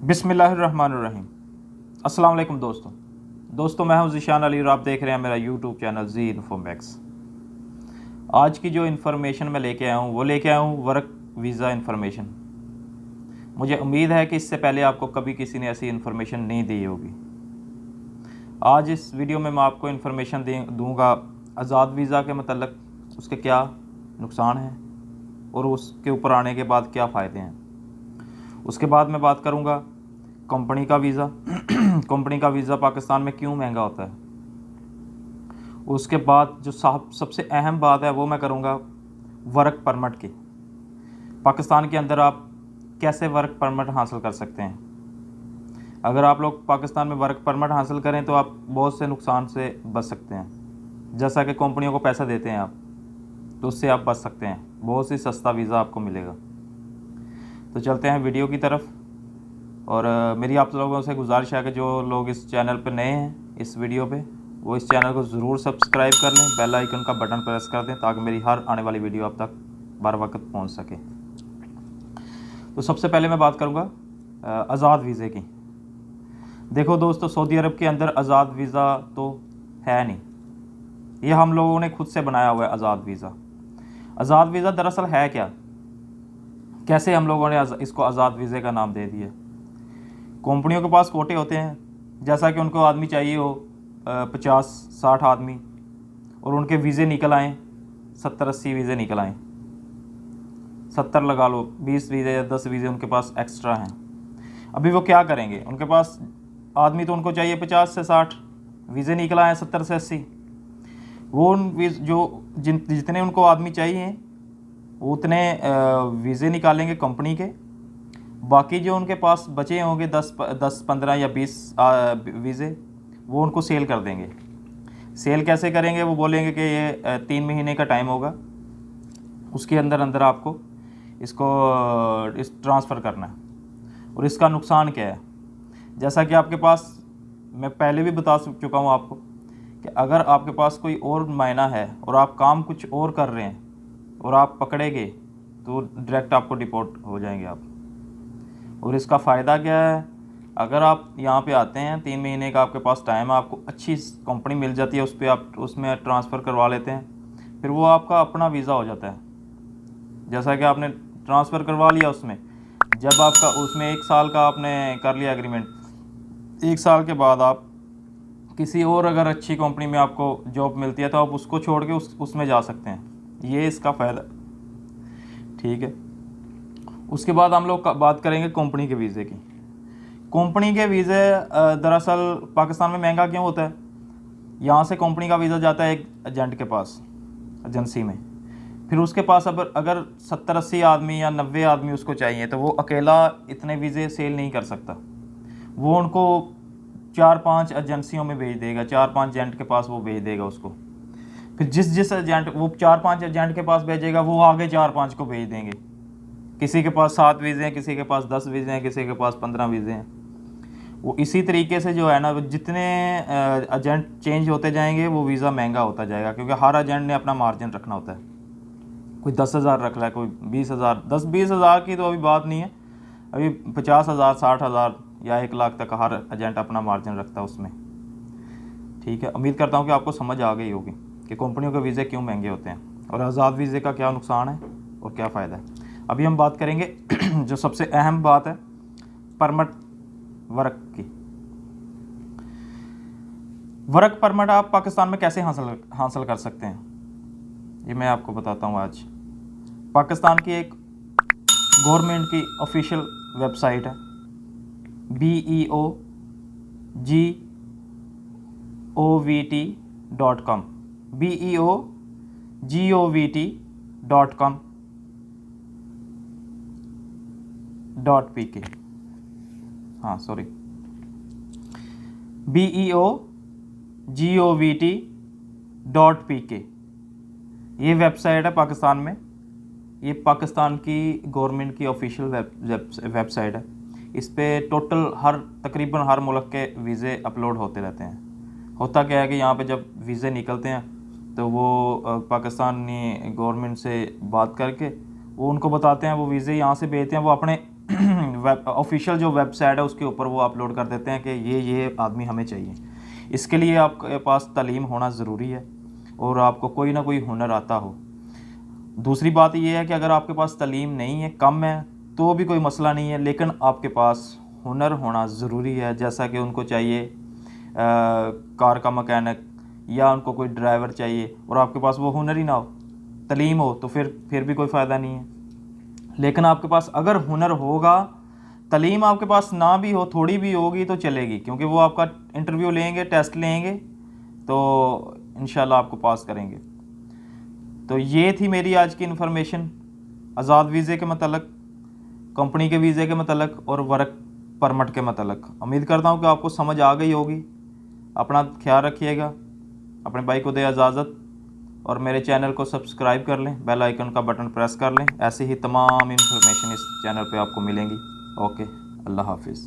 बिस्मिल्लाहिर्रहमानिर्रहीम। अस्सलाम वालेकुम दोस्तों मैं हूं ज़ीशान अली और आप देख रहे हैं मेरा यूट्यूब चैनल जी इन्फोमैक्स। आज की जो इन्फॉर्मेशन मैं लेके आया हूं वो लेके आया हूं वर्क वीज़ा इन्फॉर्मेशन। मुझे उम्मीद है कि इससे पहले आपको कभी किसी ने ऐसी इन्फॉर्मेशन नहीं दी होगी। आज इस वीडियो में मैं आपको इन्फॉर्मेशन दूंगा आज़ाद वीज़ा के मतलब, उसके क्या नुकसान हैं और उसके ऊपर आने के बाद क्या फ़ायदे हैं। उसके बाद मैं बात करूंगा कंपनी का वीज़ा कंपनी का वीज़ा पाकिस्तान में क्यों महंगा होता है। उसके बाद जो सबसे अहम बात है वो मैं करूंगा वर्क परमिट की। पाकिस्तान के अंदर आप कैसे वर्क परमिट हासिल कर सकते हैं। अगर आप लोग पाकिस्तान में वर्क परमिट हासिल करें तो आप बहुत से नुकसान से बच सकते हैं। जैसा कि कंपनियों को पैसा देते हैं आप, तो उससे आप बच सकते हैं। बहुत ही सस्ता वीज़ा आपको मिलेगा। तो चलते हैं वीडियो की तरफ। और मेरी आप लोगों से गुजारिश है कि जो लोग इस चैनल पर नए हैं इस वीडियो पे, वो इस चैनल को ज़रूर सब्सक्राइब कर लें, बेल आइकन का बटन प्रेस कर दें ताकि मेरी हर आने वाली वीडियो आप तक बर वक्त पहुँच सके। तो सबसे पहले मैं बात करूँगा आज़ाद वीज़े की। देखो दोस्तों, सऊदी अरब के अंदर आज़ाद वीज़ा तो है नहीं, ये हम लोगों ने खुद से बनाया हुआ है आज़ाद वीज़ा। आज़ाद वीज़ा दरअसल है क्या, कैसे हम लोगों ने इसको आज़ाद वीज़े का नाम दे दिया। कंपनियों के पास कोटे होते हैं, जैसा कि उनको आदमी चाहिए हो 50-60 आदमी, और उनके वीज़े निकल आएँ 70-80 वीज़े निकल आएँ, 70 लगा लो, 20 वीज़े या 10 वीज़े उनके पास एक्स्ट्रा हैं। अभी वो क्या करेंगे, उनके पास आदमी तो उनको चाहिए 50 से 60, वीज़े निकल आए 70 से 80। वो उन जितने उनको आदमी चाहिए उतने वीज़े निकालेंगे कंपनी के। बाकी जो उनके पास बचे होंगे 10-15 या 20 वीज़े, वो उनको सेल कर देंगे। सेल कैसे करेंगे, वो बोलेंगे कि ये 3 महीने का टाइम होगा, उसके अंदर अंदर आपको इसको ट्रांसफ़र करना है। और इसका नुकसान क्या है, जैसा कि आपके पास मैं पहले भी बता चुका हूँ आपको कि अगर आपके पास कोई और मायना है और आप काम कुछ और कर रहे हैं और आप पकड़े गए तो डायरेक्ट आपको डिपोर्ट हो जाएंगे आप। और इसका फ़ायदा क्या है, अगर आप यहाँ पे आते हैं 3 महीने का आपके पास टाइम है, आपको अच्छी कंपनी मिल जाती है, उस पर आप उसमें ट्रांसफ़र करवा लेते हैं, फिर वो आपका अपना वीज़ा हो जाता है। जैसा कि आपने ट्रांसफ़र करवा लिया उसमें, जब आपका उसमें 1 साल का आपने कर लिया एग्रीमेंट, 1 साल के बाद आप किसी और अगर अच्छी कंपनी में आपको जॉब मिलती है तो आप उसको छोड़ के उसमें जा सकते हैं। ये इसका फ़ायदा, ठीक है। उसके बाद हम लोग बात करेंगे कंपनी के वीज़े की। कंपनी के वीज़े दरअसल पाकिस्तान में महंगा क्यों होता है, यहाँ से कंपनी का वीज़ा जाता है एक एजेंट के पास, एजेंसी में, फिर उसके पास अगर 70-80 आदमी या 90 आदमी उसको चाहिए तो वो अकेला इतने वीज़े सेल नहीं कर सकता। वो उनको 4-5 एजेंसियों में भेज देगा, 4-5 एजेंट के पास वो भेज देगा उसको। फिर जिस एजेंट वो 4-5 एजेंट के पास भेजेगा, वो आगे 4-5 को भेज देंगे। किसी के पास 7 वीज़े हैं, किसी के पास 10 वीज़े हैं, किसी के पास 15 वीज़े हैं। वो इसी तरीके से जो है ना, जितने एजेंट चेंज होते जाएंगे वो वीज़ा महंगा होता जाएगा, क्योंकि हर एजेंट ने अपना मार्जिन रखना होता है। कोई 10,000 रख रहा है, कोई 20,000, 10-20 हज़ार की तो अभी बात नहीं है, अभी 50,000, 60,000 या 1 लाख तक हर एजेंट अपना मार्जिन रखता है उसमें, ठीक है। उम्मीद करता हूँ कि आपको समझ आ गई होगी कि कंपनियों के वीज़े क्यों महंगे होते हैं और आज़ाद वीज़े का क्या नुकसान है और क्या फ़ायदा है। अभी हम बात करेंगे जो सबसे अहम बात है परमिट वर्क की। वर्क परमिट आप पाकिस्तान में कैसे हासिल कर सकते हैं, ये मैं आपको बताता हूँ आज। पाकिस्तान की एक गवर्नमेंट की ऑफिशियल वेबसाइट है beogovt.com, beogovt.com .pk, हाँ सॉरी, beogovt.pk, ये वेबसाइट है पाकिस्तान में। ये पाकिस्तान की गवर्नमेंट की ऑफिशियल वेबसाइट है। इस पे टोटल तकरीबन हर मुल्क के वीज़े अपलोड होते रहते हैं। होता क्या है कि यहाँ पे जब वीज़े निकलते हैं तो वो पाकिस्तानी गवर्नमेंट से बात करके वो उनको बताते हैं, वो वीज़े यहाँ से भेजते हैं, वो अपने ऑफिशियल जो वेबसाइट है उसके ऊपर वो अपलोड कर देते हैं कि ये आदमी हमें चाहिए। इसके लिए आपके पास तालीम होना ज़रूरी है और आपको कोई ना कोई हुनर आता हो। दूसरी बात ये है कि अगर आपके पास तालीम नहीं है, कम है, तो भी कोई मसला नहीं है, लेकिन आपके पास हुनर होना ज़रूरी है। जैसा कि उनको चाहिए कार का मैकेनिक या उनको कोई ड्राइवर चाहिए और आपके पास वो हुनर ही ना हो, तालीम हो, तो फिर भी कोई फ़ायदा नहीं है। लेकिन आपके पास अगर हुनर होगा, तालीम आपके पास ना भी हो, थोड़ी भी होगी तो चलेगी, क्योंकि वो आपका इंटरव्यू लेंगे, टेस्ट लेंगे, तो इंशाल्लाह आपको पास करेंगे। तो ये थी मेरी आज की इन्फॉर्मेशन आज़ाद वीज़े के मतलब, कंपनी के वीज़े के मतलब और वर्क परमिट के मतलब। उम्मीद करता हूँ कि आपको समझ आ गई होगी। अपना ख्याल रखिएगा, अपने भाई को दे इजाज़त और मेरे चैनल को सब्सक्राइब कर लें, बेल आइकन का बटन प्रेस कर लें। ऐसे ही तमाम इन्फॉर्मेशन इस चैनल पे आपको मिलेंगी। ओके, अल्लाह हाफिज़।